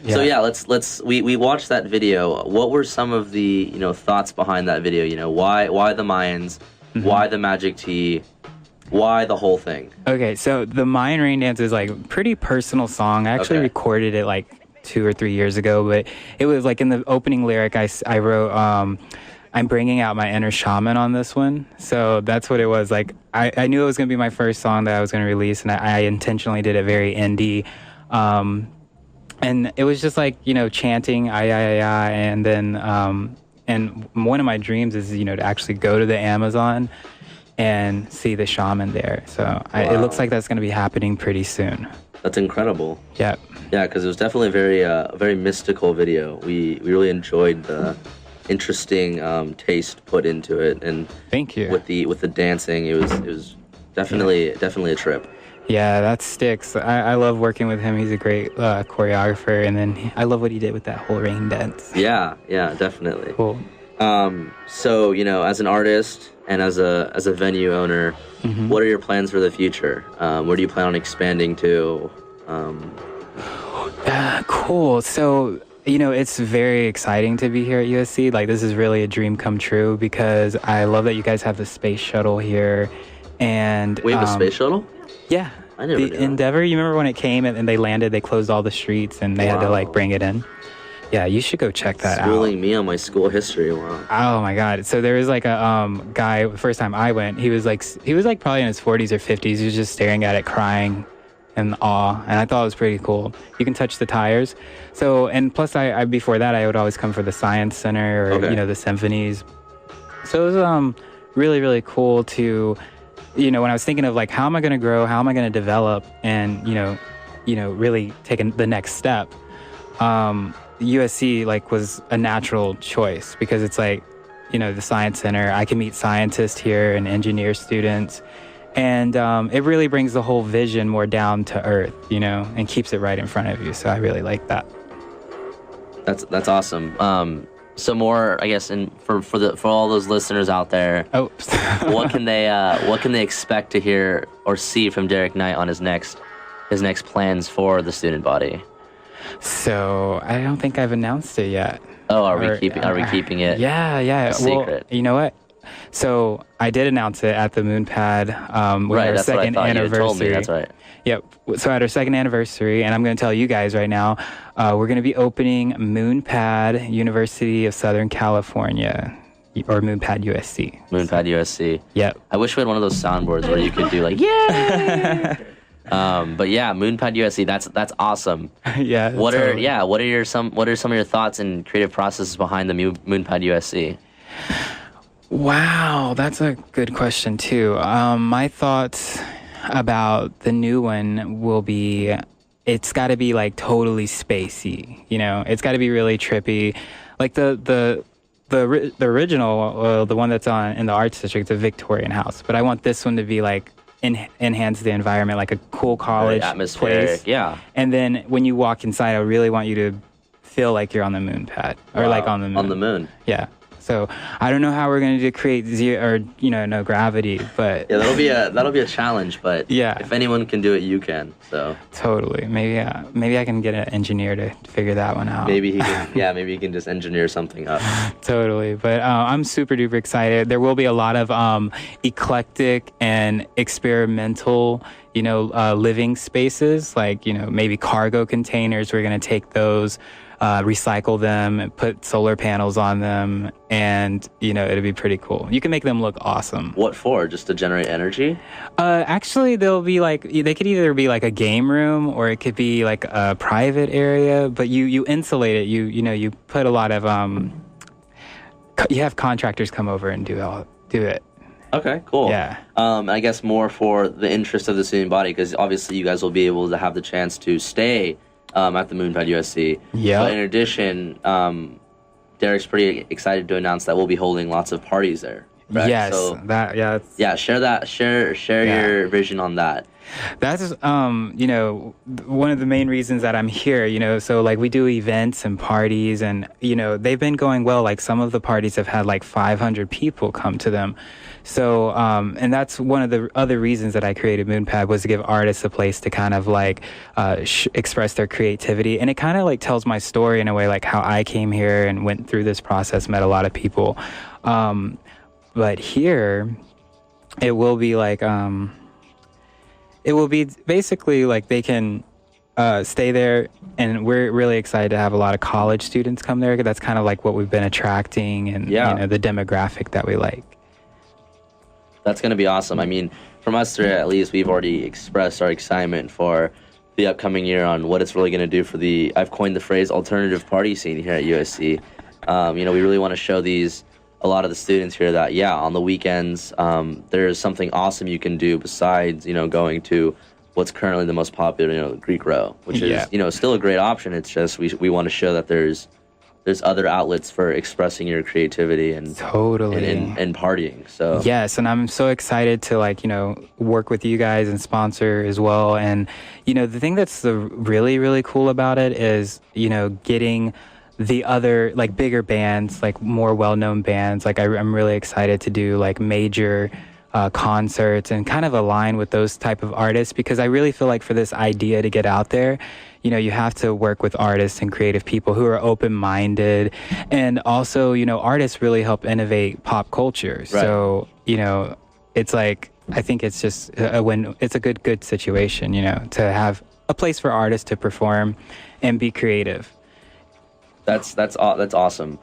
So yeah, we watched that video. What were some of the, thoughts behind that video? Why the Mayans? Why the Magic Tea? Why the whole thing? Okay, so the Mayan Rain Dance is like a pretty personal song. I actually recorded it like 2 or 3 years ago, but it was like in the opening lyric I wrote, I'm bringing out my inner shaman on this one. So that's what it was. Like, I knew it was going to be my first song that I was going to release, and I intentionally did it very indie. And it was just like, chanting, I, and then, and one of my dreams is, to actually go to the Amazon and see the shaman there. So it looks like that's going to be happening pretty soon. That's incredible. Yeah. Yeah, because it was definitely a very mystical video. We really enjoyed the interesting taste put into it, and thank you. With the dancing, it was definitely a trip. Yeah, that sticks. I love working with him. He's a great choreographer, and then I love what he did with that whole rain dance. Yeah, definitely. Cool. So as an artist and as a venue owner, what are your plans for the future? Where do you plan on expanding to? Cool. So, it's very exciting to be here at USC. Like, this is really a dream come true because I love that you guys have the space shuttle here. And we have a space shuttle? Yeah. I never knew that. Endeavor, you remember when it came and they landed, they closed all the streets and they had to bring it in? Yeah, you should go check that out. Schooling me on my school history. Wow. Oh my God. So there was like a guy, the first time I went, he was like probably in his 40s or 50s. He was just staring at it, crying in awe. And I thought it was pretty cool. You can touch the tires. So, and plus I before that, I would always come for the Science Center or, the symphonies. So it was really, really cool to, when I was thinking of like, how am I going to grow? How am I going to develop? And, really taking the next step. USC was a natural choice because it's like, the Science Center. I can meet scientists here and engineer students. And it really brings the whole vision more down to earth, and keeps it right in front of you. So I really like that. That's awesome. So more, I guess, for all those listeners out there, what can they expect to hear or see from Derrick Knight on his next plans for the student body? So I don't think I've announced it yet. Oh, are we keeping it? Yeah. A secret? Well, you know what? So I did announce it at the Moonpad. Right, our that's second what I thought. anniversary. You told me. That's right. Yep. So at our second anniversary, and I'm going to tell you guys right now, we're going to be opening Moonpad, University of Southern California, or Moonpad USC. Moonpad USC. Yep. I wish we had one of those soundboards where you could do like, yeah. But yeah, Moonpad USC. That's awesome. Yeah. What are some of your thoughts and creative processes behind the Moonpad USC? Wow, that's a good question too. My thoughts about the new one will be, it's got to be like totally spacey. It's got to be really trippy. Like the original, the one that's in the Arts District, the Victorian house. But I want this one to be like enhance the environment, like a cool college place. Yeah. And then when you walk inside, I really want you to feel like you're on the moon pad or like on the moon. On the moon. Yeah. So I don't know how we're going to create zero or no gravity, but yeah, that'll be a challenge. But yeah, if anyone can do it, you can. So totally, maybe I can get an engineer to figure that one out. Maybe he can. Yeah, maybe he can just engineer something up. Totally, but I'm super duper excited. There will be a lot of eclectic and experimental, living spaces, like maybe cargo containers. We're going to take those. Recycle them and put solar panels on them, and it'll be pretty cool. You can make them look awesome. What for? Just to generate energy? Actually, they'll be they could either be like a game room or it could be like a private area, but you insulate it. You put a lot of you have contractors come over and do it. Okay, cool. Yeah. I guess more for the interest of the student body, because obviously you guys will be able to have the chance to stay at the Moonpad USC. Yeah. But in addition, Derrick's pretty excited to announce that we'll be holding lots of parties there. Correct? Yes. So, share your vision on that. That's, one of the main reasons that I'm here, so like we do events and parties and, they've been going well. Like some of the parties have had like 500 people come to them. So, and that's one of the other reasons that I created Moonpad was to give artists a place to kind of like, express their creativity. And it kind of like tells my story in a way, like how I came here and went through this process, met a lot of people. But here it will be like, it will be basically like they can stay there, and we're really excited to have a lot of college students come there. That's kind of like what we've been attracting, and the demographic that we like. That's going to be awesome. I mean, from us three, at least, we've already expressed our excitement for the upcoming year on what it's really going to do for the, I've coined the phrase, alternative party scene here at USC. We really want to show a lot of the students here that, on the weekends, there's something awesome you can do besides, going to what's currently the most popular, Greek Row, which is, still a great option. It's just we want to show that there's other outlets for expressing your creativity and and partying. So yes, and I'm so excited to work with you guys and sponsor as well. And the thing that's really, really cool about it is getting the other like bigger bands, like more well-known bands. Like I'm really excited to do like major concerts and kind of align with those type of artists, because I really feel like for this idea to get out there, you have to work with artists and creative people who are open-minded, and also artists really help innovate pop culture. Right. So it's like, I think it's just it's a good situation, to have a place for artists to perform and be creative. That's awesome.